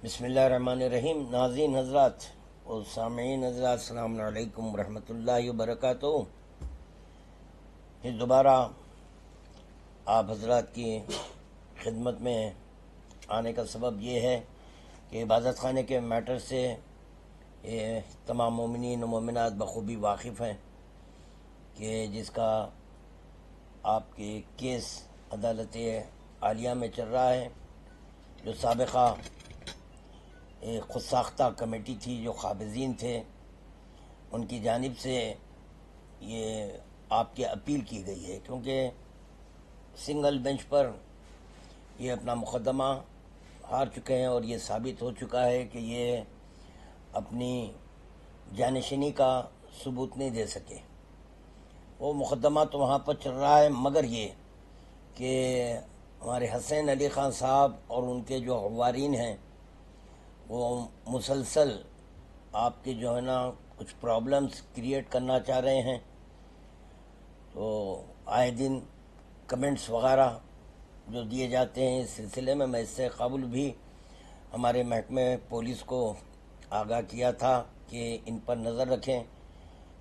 بسم اللہ الرحمن الرحیم۔ ناظرین حضرات اور سامعین حضرات، السلام علیکم ورحمۃ اللہ وبرکاتہ۔ پھر دوبارہ آپ حضرات کی خدمت میں آنے کا سبب یہ ہے کہ عبادت خانے کے میٹر سے یہ تمام مومنین و مومنات بخوبی واقف ہیں کہ جس کا آپ کے کیس عدالت عالیہ میں چل رہا ہے، جو سابقہ ایک خود ساختہ کمیٹی تھی، جو قابضین تھے، ان کی جانب سے یہ آپ کی اپیل کی گئی ہے، کیونکہ سنگل بینچ پر یہ اپنا مقدمہ ہار چکے ہیں اور یہ ثابت ہو چکا ہے کہ یہ اپنی جانشینی کا ثبوت نہیں دے سکے۔ وہ مقدمہ تو وہاں پر چل رہا ہے، مگر یہ کہ ہمارے حسین علی خان صاحب اور ان کے جو غوارین ہیں وہ مسلسل آپ کے جو ہے نا کچھ پرابلمز کریٹ کرنا چاہ رہے ہیں، تو آئے دن کمنٹس وغیرہ جو دیے جاتے ہیں اس سلسلے میں اس سے قبل بھی ہمارے محکمہ پولیس کو آگاہ کیا تھا کہ ان پر نظر رکھیں۔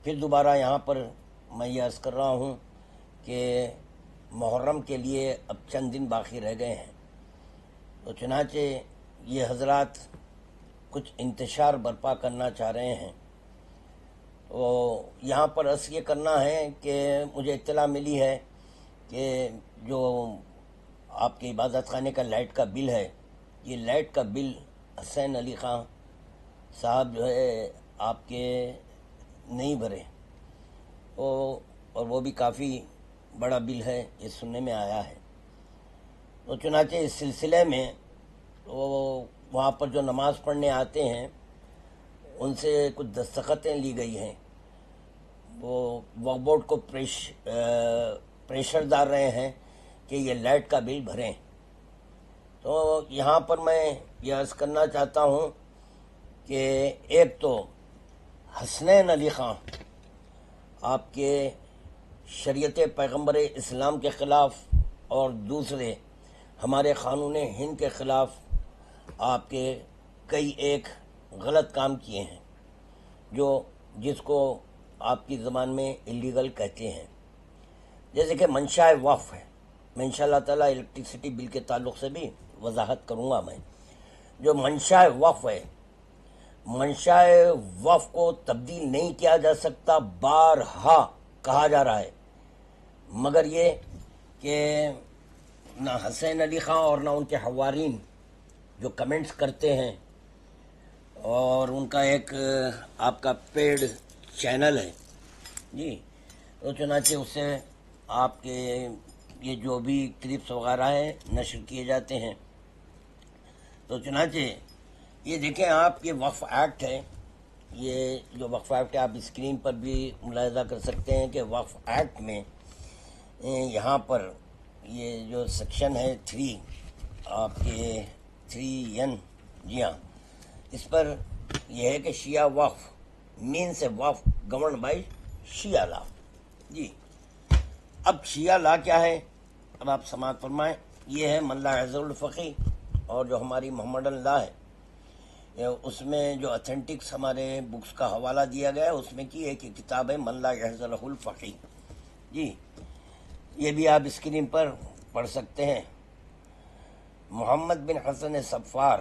پھر دوبارہ یہاں پر میں یہ عرض کر رہا ہوں کہ محرم کے لیے اب چند دن باقی رہ گئے ہیں، تو چنانچہ یہ حضرات کچھ انتشار برپا کرنا چاہ رہے ہیں۔ تو یہاں پر عرض یہ کرنا ہے کہ مجھے اطلاع ملی ہے کہ جو آپ کے عبادت خانے کا لائٹ کا بل ہے، یہ لائٹ کا بل حسین علی خان صاحب جو ہے آپ کے نہیں بھرے، اور وہ بھی کافی بڑا بل ہے، یہ سننے میں آیا ہے۔ تو چنانچہ اس سلسلے میں وہاں پر جو نماز پڑھنے آتے ہیں ان سے کچھ دستخطیں لی گئی ہیں، وہ وقف بورڈ کو پریشر ڈال رہے ہیں کہ یہ لائٹ کا بل بھریں۔ تو یہاں پر میں یہ عرض کرنا چاہتا ہوں کہ ایک تو حسنین علی خان آپ کے شریعت پیغمبر اسلام کے خلاف، اور دوسرے ہمارے قانون ہند کے خلاف آپ کے کئی ایک غلط کام کیے ہیں، جس کو آپ کی زبان میں اللیگل کہتے ہیں، جیسے کہ منشاء وقف ہے۔ میں انشاءاللہ تعالیٰ الیکٹریسٹی بل کے تعلق سے بھی وضاحت کروں گا۔ میں جو منشاء وقف ہے، منشاء وقف کو تبدیل نہیں کیا جا سکتا، بارہا کہا جا رہا ہے، مگر یہ کہ نہ حسین علی خان اور نہ ان کے حوارین جو کمنٹس کرتے ہیں، اور ان کا ایک آپ کا پیڈ چینل ہے جی، تو چنانچہ اس سے آپ کے یہ جو بھی کلپس وغیرہ ہیں نشر کیے جاتے ہیں۔ تو چنانچہ یہ دیکھیں، آپ کے وقف ایکٹ ہے، یہ جو وقف ایکٹ ہے آپ اسکرین پر بھی ملاحظہ کر سکتے ہیں کہ وقف ایکٹ میں یہاں پر یہ جو سیکشن ہے 3 آپ کے 3N، جی ہاں، اس پر یہ ہے کہ شیعہ وقف مینس اے وقف گورنڈ بائی شیعہ لا۔ جی، اب شیعہ لا کیا ہے، اب آپ سماعت فرمائیں۔ یہ ہے من لا یحضر الفقی، اور جو ہماری محمد اللہ ہے اس میں جو اتھینٹکس ہمارے بکس کا حوالہ دیا گیا ہے اس میں کی ایک کتاب ہے من لا یحضر الفقی۔ جی، یہ بھی آپ اسکرین پر پڑھ سکتے ہیں۔ محمد بن حسن صفار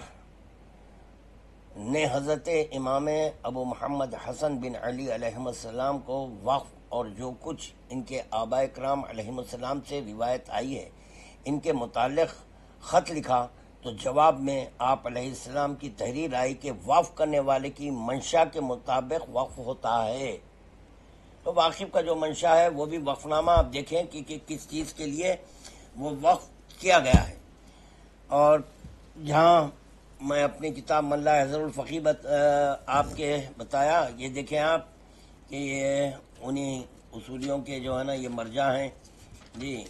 نے حضرت امام ابو محمد حسن بن علی علیہ السلام کو وقف اور جو کچھ ان کے آباء کرام علیہ السلام سے روایت آئی ہے ان کے متعلق خط لکھا، تو جواب میں آپ علیہ السلام کی تحریر آئی کہ وقف کرنے والے کی منشا کے مطابق وقف ہوتا ہے۔ تو واقف کا جو منشا ہے وہ بھی وقف نامہ آپ دیکھیں کہ کس چیز کے لیے وہ وقف کیا گیا ہے۔ اور جہاں میں اپنی کتاب من لا یحضر الفقی آپ کے بتایا، یہ دیکھیں آپ کہ یہ انہی اصولیوں کے جو ہے نا یہ مرجع ہیں جی،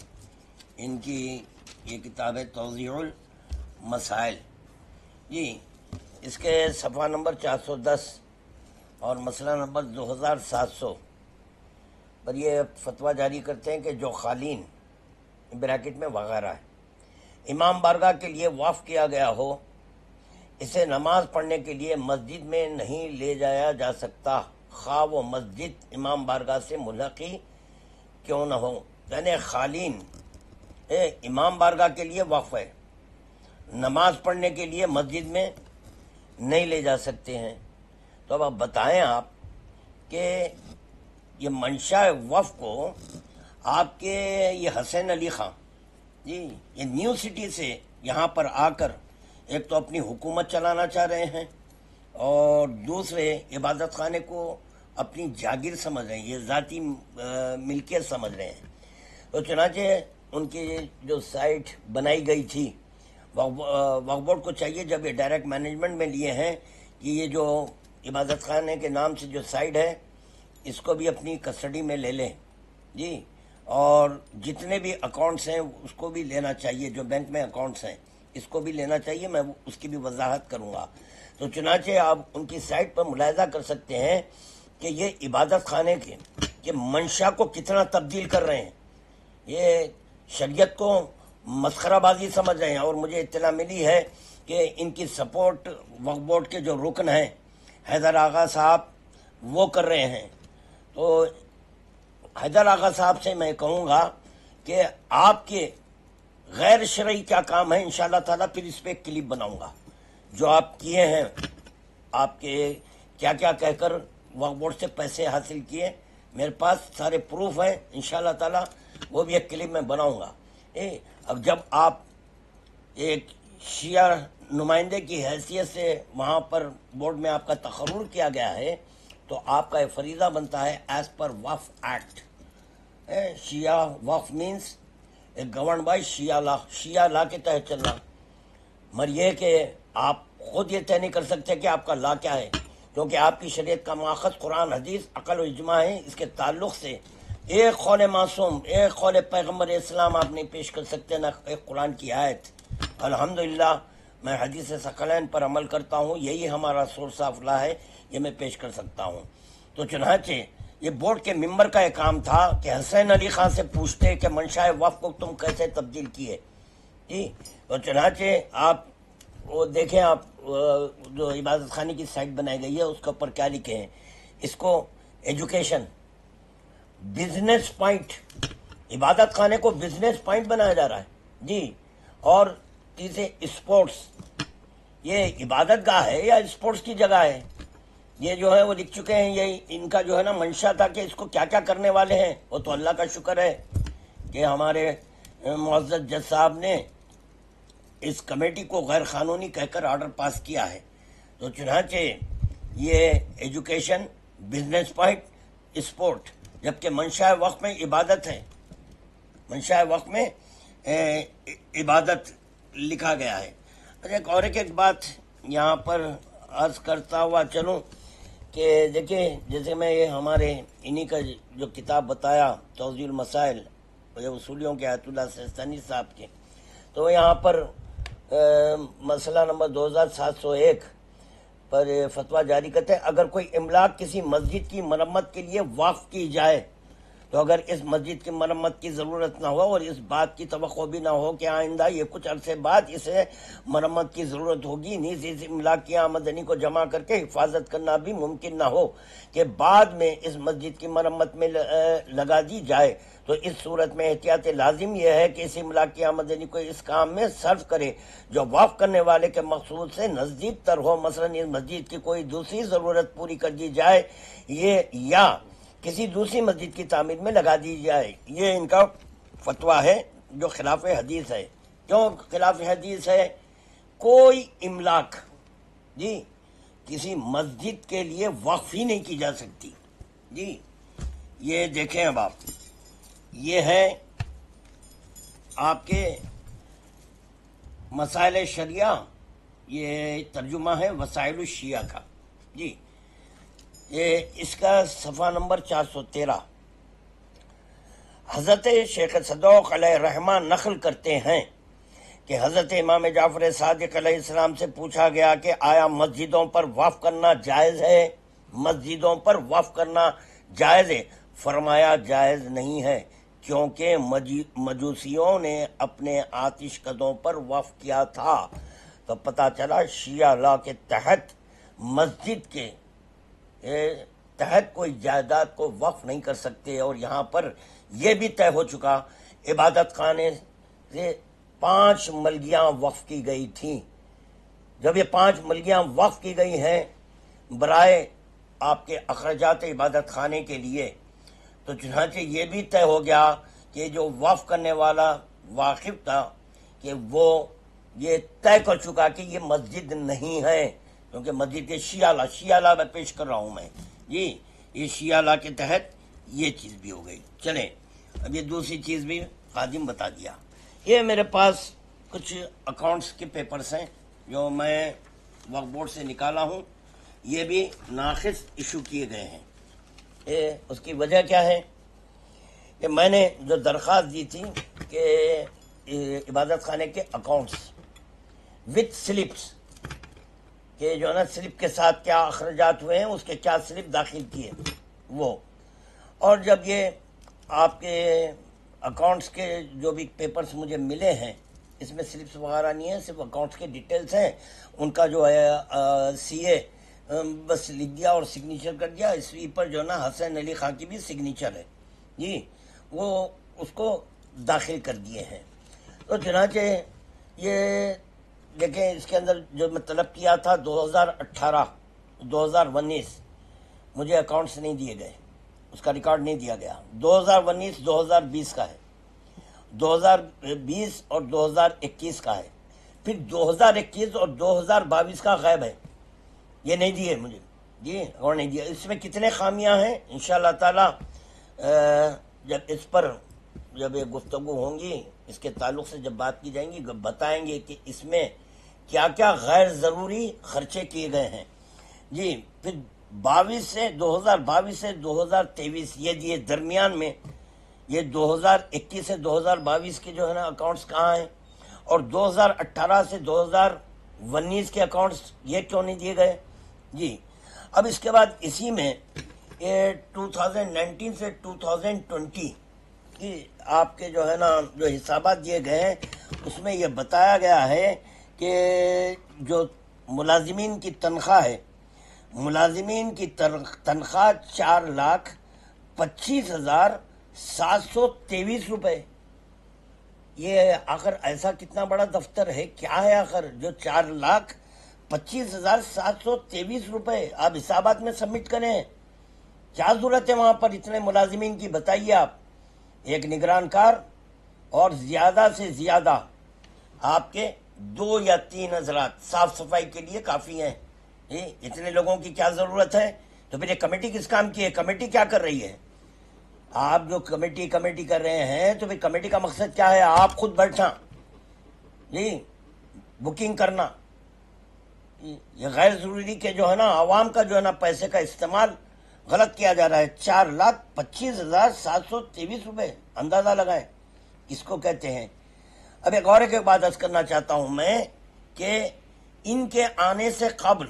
ان کی یہ کتاب ہے توضیح المسائل جی، اس کے صفحہ نمبر 410 اور مسئلہ نمبر 2700 پر یہ فتویٰ جاری کرتے ہیں کہ جو خالین بریکٹ میں وغیرہ ہے امام بارگاہ کے لیے وقف کیا گیا ہو اسے نماز پڑھنے کے لیے مسجد میں نہیں لے جایا جا سکتا، خواہ وہ مسجد امام بارگاہ سے ملحقی کیوں نہ ہو۔ یعنی خالین امام بارگاہ کے لیے وقف ہے، نماز پڑھنے کے لیے مسجد میں نہیں لے جا سکتے ہیں۔ تو اب بتائیں آپ کہ یہ منشا وقف کو آپ کے یہ حسین علی خان جی یہ نیو سٹی سے یہاں پر آ کر ایک تو اپنی حکومت چلانا چاہ رہے ہیں اور دوسرے عبادت خانے کو اپنی جاگیر سمجھ رہے ہیں، یہ ذاتی ملکیت سمجھ رہے ہیں۔ تو چنانچہ ان کی جو سائٹ بنائی گئی تھی، وقف بورڈ کو چاہیے جب یہ ڈائریکٹ مینجمنٹ میں لیے ہیں کہ یہ جو عبادت خانے کے نام سے جو سائٹ ہے اس کو بھی اپنی کسٹڈی میں لے لیں جی، اور جتنے بھی اکاؤنٹس ہیں اس کو بھی لینا چاہیے، جو بینک میں اکاؤنٹس ہیں اس کو بھی لینا چاہیے، میں اس کی بھی وضاحت کروں گا۔ تو چنانچہ آپ ان کی سائٹ پر ملاحظہ کر سکتے ہیں کہ یہ عبادت خانے کے منشا کو کتنا تبدیل کر رہے ہیں، یہ شریعت کو مسخرہ بازی سمجھ رہے ہیں۔ اور مجھے اطلاع ملی ہے کہ ان کی سپورٹ وقف بورڈ کے جو رکن ہیں حیدر آغا صاحب وہ کر رہے ہیں۔ تو حیدر آغا صاحب سے میں کہوں گا کہ آپ کے غیر شرعی کیا کام ہے، انشاءاللہ تعالیٰ پھر اس پہ ایک کلپ بناؤں گا، جو آپ کیے ہیں، آپ کے کیا کیا کہہ کر وقف بورڈ سے پیسے حاصل کیے، میرے پاس سارے پروف ہیں، انشاءاللہ تعالیٰ وہ بھی ایک کلپ میں بناؤں گا۔ اب جب آپ ایک شیعہ نمائندے کی حیثیت سے وہاں پر بورڈ میں آپ کا تقرر کیا گیا ہے تو آپ کا یہ فریضہ بنتا ہے ایز پر وقف ایکٹ۔ شیعہ وقف مینس گورن بائی شیعہ لا کے تحت چلنا، مگر یہ کہ آپ خود یہ طے نہیں کر سکتے کہ آپ کا لا کیا ہے، کیونکہ آپ کی شریعت کا ماخذ قرآن حدیث عقل و اجماع ہے۔ اس کے تعلق سے ایک قول معصوم، ایک قول پیغمبر اسلام آپ نہیں پیش کر سکتے، نہ ایک قرآن کی آیت۔ الحمدللہ میں حدیث ثقلین پر عمل کرتا ہوں، یہی ہمارا سورس آف لا ہے، یہ میں پیش کر سکتا ہوں۔ تو چنانچہ یہ بورڈ کے ممبر کا ایک کام تھا کہ حسین علی خان سے پوچھتے کہ منشا وقف کو تم کیسے تبدیل کیے جی۔ تو چنانچہ آپ وہ دیکھیں، آپ جو عبادت خانے کی سائٹ بنائی گئی ہے اس کے اوپر کیا لکھے ہیں، اس کو ایجوکیشن بزنس پوائنٹ، عبادت خانے کو بزنس پوائنٹ بنایا جا رہا ہے جی۔ اور تیسرے اسپورٹس، یہ عبادت گاہ ہے یا اسپورٹس کی جگہ ہے؟ یہ جو ہے وہ لکھ چکے ہیں، یہ ان کا جو ہے نا منشا تھا کہ اس کو کیا کیا کرنے والے ہیں۔ وہ تو اللہ کا شکر ہے کہ ہمارے معزز جج صاحب نے اس کمیٹی کو غیر قانونی کہہ کر آرڈر پاس کیا ہے۔ تو چنانچہ یہ ایجوکیشن، بزنس پوائنٹ، اسپورٹ، جبکہ منشا وقف میں عبادت ہے، منشا وقف میں عبادت لکھا گیا ہے۔ ایک بات یہاں پر عرض کرتا ہوا چلوں کہ دیکھیں، جیسے میں یہ ہمارے انہی کا جو کتاب بتایا توضیح المسائل اصولیوں کے آیت اللہ سیستانی صاحب کے، تو یہاں پر مسئلہ نمبر 2701 پر فتویٰ جاری کرتے ہیں، اگر کوئی املاک کسی مسجد کی مرمت کے لیے وقف کی جائے تو اگر اس مسجد کی مرمت کی ضرورت نہ ہو اور اس بات کی توقع بھی نہ ہو کہ آئندہ یہ کچھ عرصے بعد اسے مرمت کی ضرورت ہوگی، نیز اس املاک کی آمدنی کو جمع کر کے حفاظت کرنا بھی ممکن نہ ہو کہ بعد میں اس مسجد کی مرمت میں لگا دی جائے، تو اس صورت میں احتیاط لازم یہ ہے کہ اس املاک کی آمدنی کو اس کام میں صرف کرے جو وقف کرنے والے کے مقصود سے نزدیک تر ہو، مثلا اس مسجد کی کوئی دوسری ضرورت پوری کر دی جائے یہ یا کسی دوسری مسجد کی تعمیر میں لگا دی جائے۔ یہ ان کا فتویٰ ہے جو خلاف حدیث ہے۔ کیوں خلاف حدیث ہے؟ کوئی املاک جی کسی مسجد کے لیے وقف ہی نہیں کی جا سکتی جی۔ یہ دیکھیں اب آپ، یہ ہے آپ کے مسائل شریعہ، یہ ترجمہ ہے وسائل الشیعہ کا جی، یہ اس کا صفحہ نمبر 413۔ حضرت شیخ صدوق علیہ الرحمن نقل کرتے ہیں کہ حضرت امام جعفر صادق علیہ السلام سے پوچھا گیا کہ آیا مسجدوں پر وقف کرنا جائز ہے؟ مسجدوں پر وقف کرنا جائز ہے؟ فرمایا جائز نہیں ہے، کیونکہ مجوسیوں نے اپنے آتش کدوں پر وقف کیا تھا۔ تو پتہ چلا شیعہ لا کے تحت مسجد کے تحت کوئی جائیداد کو وقف نہیں کر سکتے، اور یہاں پر یہ بھی طے ہو چکا عبادت خانے سے 5 ملگیاں وقف کی گئی تھیں۔ جب یہ 5 ملگیاں وقف کی گئی ہیں برائے آپ کے اخراجات عبادت خانے کے لیے، تو چنانچہ یہ بھی طے ہو گیا کہ جو وقف کرنے والا واقف تھا کہ وہ یہ طے کر چکا کہ یہ مسجد نہیں ہے، کیونکہ مسجد کے شیعہ لا میں پیش کر رہا ہوں میں جی، یہ شیعہ لا کے تحت یہ چیز بھی ہو گئی۔ چلیں اب یہ دوسری چیز بھی خادم بتا دیا۔ یہ میرے پاس کچھ اکاؤنٹس کے پیپرز ہیں جو میں وقف بورڈ سے نکالا ہوں، یہ بھی ناقص ایشو کیے گئے ہیں۔ اس کی وجہ کیا ہے کہ میں نے جو درخواست دی تھی کہ عبادت خانے کے اکاؤنٹس وتھ سلپس کہ جو ہے نا سلپ کے ساتھ کیا اخراجات ہوئے ہیں، اس کے کیا سلپ داخل کیے وہ، اور جب یہ آپ کے اکاؤنٹس کے جو بھی پیپرز مجھے ملے ہیں اس میں سلپس وغیرہ نہیں ہیں، صرف اکاؤنٹس کے ڈیٹیلز ہیں، ان کا جو ہے سی اے بس لکھ دیا اور سگنیچر کر دیا، اس پر جو ہے نا حسین علی خان کی بھی سگنیچر ہے جی، وہ اس کو داخل کر دیے ہیں۔ تو چنانچہ یہ دیکھیں اس کے اندر جو میں طلب کیا تھا 2018-2019 مجھے اکاؤنٹس نہیں دیے گئے، اس کا ریکارڈ نہیں دیا گیا۔ 2019-2020 کا ہے، 2020 اور 2021 کا ہے، پھر 2021 اور 2022 کا غائب ہے، یہ نہیں دیے مجھے جی، اور نہیں دیا۔ اس میں کتنے خامیاں ہیں انشاءاللہ تعالی جب اس پر جب یہ گفتگو ہوں گی اس کے تعلق سے جب بات کی جائیں گی بتائیں گے کہ اس میں کیا کیا غیر ضروری خرچے کیے گئے ہیں جی۔ پھر 2022 سے 2023 یہ دیے، درمیان میں یہ 2021 سے 2022 کے جو ہے نا اکاؤنٹس کہاں ہیں، اور 2018 سے 2019 کے اکاؤنٹس یہ کیوں نہیں دیے گئے جی۔ اب اس کے بعد اسی میں یہ 2019 سے 2020 کی آپ کے جو ہے نا جو حسابات دیے گئے ہیں اس میں یہ بتایا گیا ہے کہ جو ملازمین کی تنخواہ ہے، ملازمین کی تنخواہ 4,25,723 روپے۔ یہ آخر ایسا کتنا بڑا دفتر ہے، کیا ہے آخر جو 4,25,723 روپے آپ حسابات میں سبمٹ کریں؟ کیا ضرورت ہے وہاں پر اتنے ملازمین کی، بتائیے آپ۔ ایک نگران کار اور زیادہ سے زیادہ آپ کے 2 یا 3 حضرات صاف صفائی کے لیے کافی ہیں، اتنے لوگوں کی کیا ضرورت ہے؟ تو پھر یہ کمیٹی کس کام کی ہے؟ کمیٹی کیا کر رہی ہے؟ آپ جو کمیٹی کر رہے ہیں تو پھر کمیٹی کا مقصد کیا ہے؟ آپ خود بیٹھنا جی، بکنگ کرنا، یہ غیر ضروری کہ جو ہے نا عوام کا جو ہے نا پیسے کا استعمال غلط کیا جا رہا ہے۔ 4,25,723 روپے، اندازہ لگائیں اس کو کہتے ہیں۔ اب ایک اور ایک بات عرض کرنا چاہتا ہوں میں کہ ان کے آنے سے قبل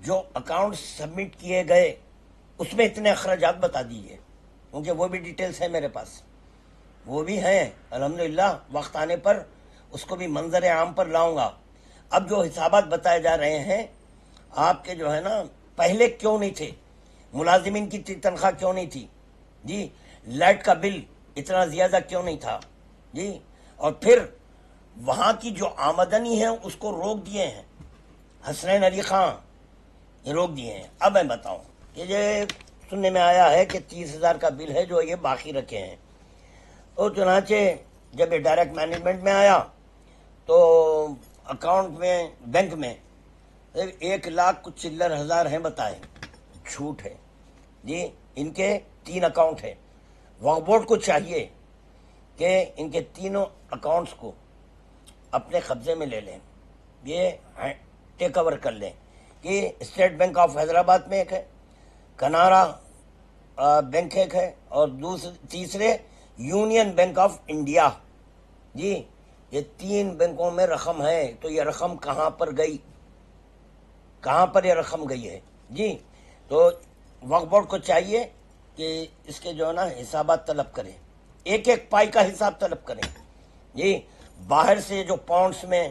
جو اکاؤنٹ سبمٹ کیے گئے اس میں اتنے اخراجات بتا دیجئے، کیونکہ وہ بھی ڈیٹیلز ہیں میرے پاس، وہ بھی ہیں الحمدللہ، وقت آنے پر اس کو بھی منظر عام پر لاؤں گا۔ اب جو حسابات بتائے جا رہے ہیں آپ کے جو ہے نا پہلے کیوں نہیں تھے، ملازمین کی تنخواہ کیوں نہیں تھی جی، لائٹ کا بل اتنا زیادہ کیوں نہیں تھا جی، اور پھر وہاں کی جو آمدنی ہے اس کو روک دیے ہیں، حسین علی خان یہ روک دیے ہیں۔ اب میں بتاؤں کہ یہ سننے میں آیا ہے کہ 30,000 کا بل ہے جو یہ باقی رکھے ہیں، تو چنانچہ جب یہ ڈائریکٹ مینجمنٹ میں آیا تو اکاؤنٹ میں بینک میں 1,00,000 کچھ چلر ہزار ہیں بتائے، جھوٹ ہے جی۔ ان کے 3 اکاؤنٹ ہیں، وقف بورڈ کو چاہیے کہ ان کے تینوں اکاؤنٹس کو اپنے قبضے میں لے لیں، یہ ٹیک اوور کر لیں کہ اسٹیٹ بینک آف حیدرآباد میں ایک ہے، کنارا بینک ایک ہے، اور تیسرے یونین بینک آف انڈیا جی، یہ 3 بینکوں میں رقم ہے۔ تو یہ رقم کہاں پر گئی، کہاں پر یہ رقم گئی ہے جی؟ تو وقف بورڈ کو چاہیے کہ اس کے جو ہے نا حسابات طلب کریں، ایک ایک پائی کا حساب طلب کریں جی۔ باہر سے جو پاؤنڈس میں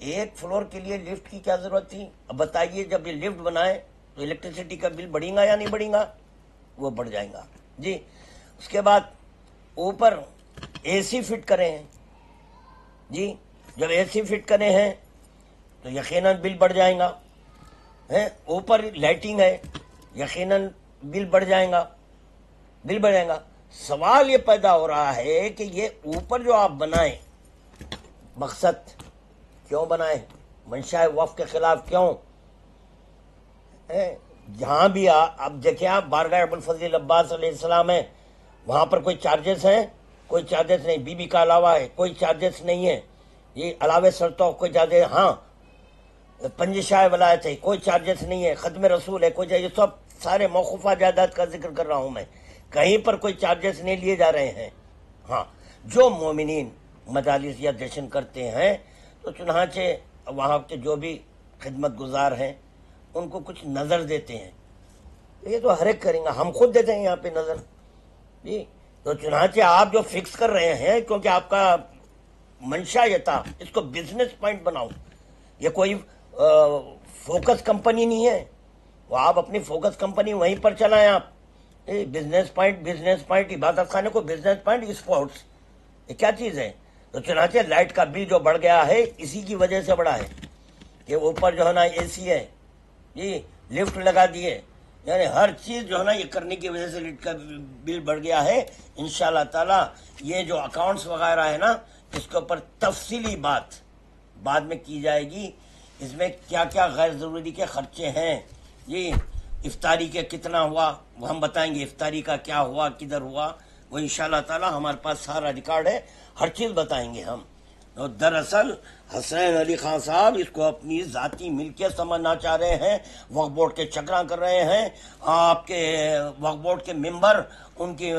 ایک فلور کے لیے لفٹ کی کیا ضرورت تھی؟ اب بتائیے جب یہ لفٹ بنائے تو الیکٹریسٹی کا بل بڑھے گا یا نہیں بڑھے گا؟ وہ بڑھ جائے گا جی. اس کے بعد اوپر اے سی فٹ کرے ہیں جی. جب اے سی فٹ کرے ہیں تو یقیناً بل بڑھ جائے گا. اوپر لائٹنگ ہے یقیناً بل بڑھ جائے گا. بل بڑھ جائے گا. سوال یہ پیدا ہو رہا ہے کہ یہ اوپر جو آپ بنائیں مقصد کیوں بنائیں؟ منشاء وقف کے خلاف کیوں؟ جہاں بھی اب دیکھیں آپ بارگاہ ابوالفضل عباس علیہ السلام ہے وہاں پر کوئی چارجز ہیں؟ کوئی چارجز نہیں. بی بی کا علاوہ ہے کوئی چارجز نہیں ہے. یہ علاوہ سرتو کوئی چارجز؟ ہاں. پنج شاہ ولایت ہے کوئی چارجز نہیں ہے. ختم رسول ہے کوئی چارجز؟ سب سارے موقوفہ جائیداد کا ذکر کر رہا ہوں میں. کہیں پر کوئی چارجز نہیں لیے جا رہے ہیں. ہاں جو مومنین مجالس یا جشن کرتے ہیں تو چنانچہ وہاں کے جو بھی خدمت گزار ہیں ان کو کچھ نظر دیتے ہیں. یہ تو ہر ایک کریں گا. ہم خود دیتے ہیں یہاں پہ نظر جی. تو چنانچہ آپ جو فکس کر رہے ہیں کیونکہ آپ کا منشا یہ تھا اس کو بزنس پوائنٹ بناؤ. یہ کوئی فوکس کمپنی نہیں ہے. وہ آپ اپنی فوکس کمپنی وہیں پر چلائیں. آپ بزنس پوائنٹ عبادت خانے کو بزنس پوائنٹ اسپورٹس یہ کیا چیز ہے؟ تو چنانچہ لائٹ کا بل جو بڑھ گیا ہے اسی کی وجہ سے بڑھا ہے کہ اوپر جو ہے نا اے سی ہے جی. لفٹ لگا دیے یعنی ہر چیز جو ہے نا یہ کرنے کی وجہ سے لفٹ کا بل بڑھ گیا ہے. انشاءاللہ تعالی یہ جو اکاؤنٹس وغیرہ ہے نا اس کے اوپر تفصیلی بات بعد میں کی جائے گی. اس میں کیا کیا غیر ضروری کے خرچے ہیں جی. افطاری کے کتنا ہوا وہ ہم بتائیں گے. افطاری کا کیا ہوا کدھر ہوا وہ انشاءاللہ تعالی ہمارے پاس سارا ریکارڈ ہے. ہر چیز بتائیں گے ہم. اور دراصل حسین علی خان صاحب اس کو اپنی ذاتی ملکیت سمجھنا چاہ رہے ہیں. وقف بورڈ کے چکراں کر رہے ہیں. آپ کے وقف بورڈ کے ممبر ان کی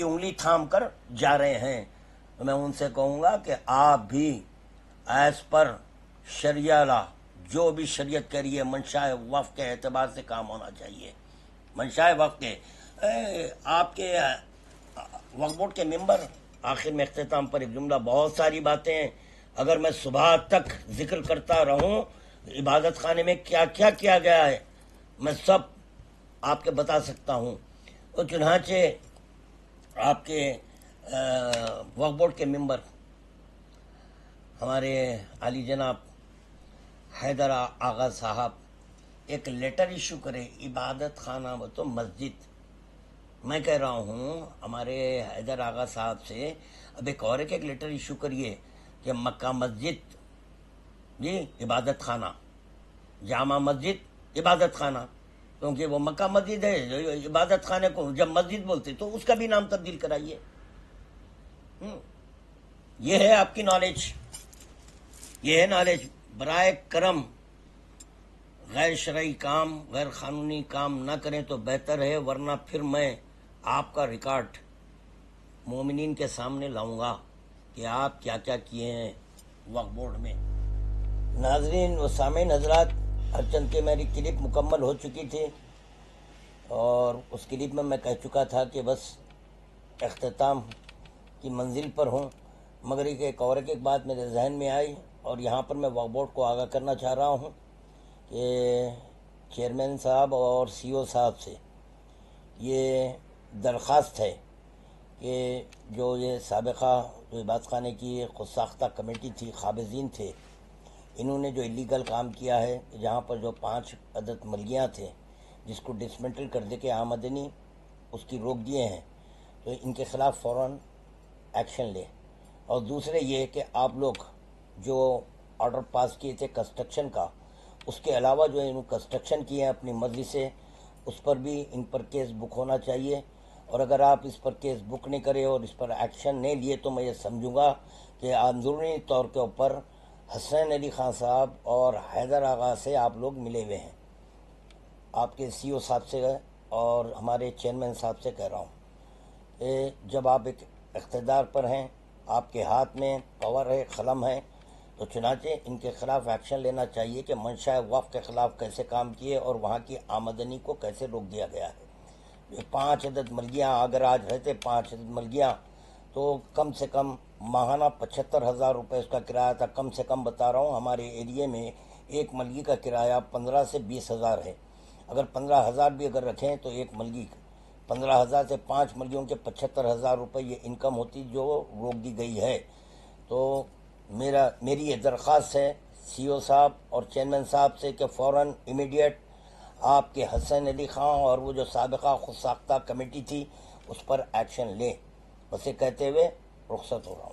انگلی تھام کر جا رہے ہیں. میں ان سے کہوں گا کہ آپ بھی ایز پر شریعہ لا جو بھی شریعت کہہ رہی ہے منشاء وقف کے اعتبار سے کام ہونا چاہیے. منشاء وقف کے آپ کے وقف بورڈ کے ممبر آخر میں اختتام پر ایک جملہ. بہت ساری باتیں ہیں اگر میں صبح تک ذکر کرتا رہوں عبادت خانے میں کیا کیا کیا گیا ہے میں سب آپ کے بتا سکتا ہوں. اور چنانچہ آپ کے وقف بورڈ کے ممبر ہمارے علی جناب حیدر آغا صاحب ایک لیٹر ایشو کرے عبادت خانہ تو مسجد. میں کہہ رہا ہوں ہمارے حیدر آغا صاحب سے اب ایک اور ایک لیٹر ایشو کریے کہ مکہ مسجد جی عبادت خانہ جامع مسجد عبادت خانہ کیونکہ وہ مکہ مسجد ہے. عبادت خانے کو جب مسجد بولتے تو اس کا بھی نام تبدیل کرائیے. یہ ہے آپ کی نالج. یہ ہے نالج. برائے کرم غیر شرعی کام غیر قانونی کام نہ کریں تو بہتر ہے ورنہ پھر میں آپ کا ریکارڈ مومنین کے سامنے لاؤں گا کہ آپ کیا کیا کیے ہیں وقف بورڈ میں. ناظرین و سامعین حضرات ہرچند کہ میری کلپ مکمل ہو چکی تھی اور اس کلپ میں کہہ چکا تھا کہ بس اختتام کی منزل پر ہوں مگر ایک اور ایک بات میرے ذہن میں آئی اور یہاں پر میں وقف بورڈ کو آگاہ کرنا چاہ رہا ہوں کہ چیئرمین صاحب اور سی او صاحب سے یہ درخواست ہے کہ جو یہ سابقہ جو عبادت خانے کی خود ساختہ کمیٹی تھی قابضین تھے انہوں نے جو الیگل کام کیا ہے جہاں پر جو 5 عدد ملگیاں تھے جس کو ڈسمنٹل کر دے کے آمدنی اس کی روک دیے ہیں تو ان کے خلاف فوراً ایکشن لے. اور دوسرے یہ کہ آپ لوگ جو آرڈر پاس کیے تھے کنسٹرکشن کا اس کے علاوہ جو انہوں کنسٹرکشن کیے ہیں اپنی مرضی سے اس پر بھی ان پر کیس بک ہونا چاہیے. اور اگر آپ اس پر کیس بک نہیں کرے اور اس پر ایکشن نہیں لیے تو میں یہ سمجھوں گا کہ اندرونی طور کے اوپر حسین علی خان صاحب اور حیدر آغا سے آپ لوگ ملے ہوئے ہیں. آپ کے سی او صاحب سے اور ہمارے چیئرمین صاحب سے کہہ رہا ہوں کہ جب آپ ایک اقتدار پر ہیں آپ کے ہاتھ میں پاور ہے قلم ہے تو چنانچہ ان کے خلاف ایکشن لینا چاہیے کہ منشاء وقف کے خلاف کیسے کام کیے اور وہاں کی آمدنی کو کیسے روک دیا گیا ہے. یہ 5 عدد ملگیاں اگر آج رہتے 5 عدد ملگیاں تو کم سے کم ماہانہ 75,000 روپے اس کا کرایہ تھا. کم سے کم بتا رہا ہوں، ہمارے ایریے میں ایک ملگی کا کرایہ 15 سے 20,000 ہے. اگر 15,000 بھی اگر رکھیں تو ایک ملگی 15,000 سے 5 ملگیوں کے 75,000 روپے یہ انکم ہوتی جو روک دی گئی ہے. تو میری یہ درخواست ہے سی او صاحب اور چیئرمین صاحب سے کہ فوراً امیڈیٹ آپ کے حسین علی خان اور وہ جو سابقہ خود ساختہ کمیٹی تھی اس پر ایکشن لیں. بس یہ کہتے ہوئے رخصت ہو رہا ہوں.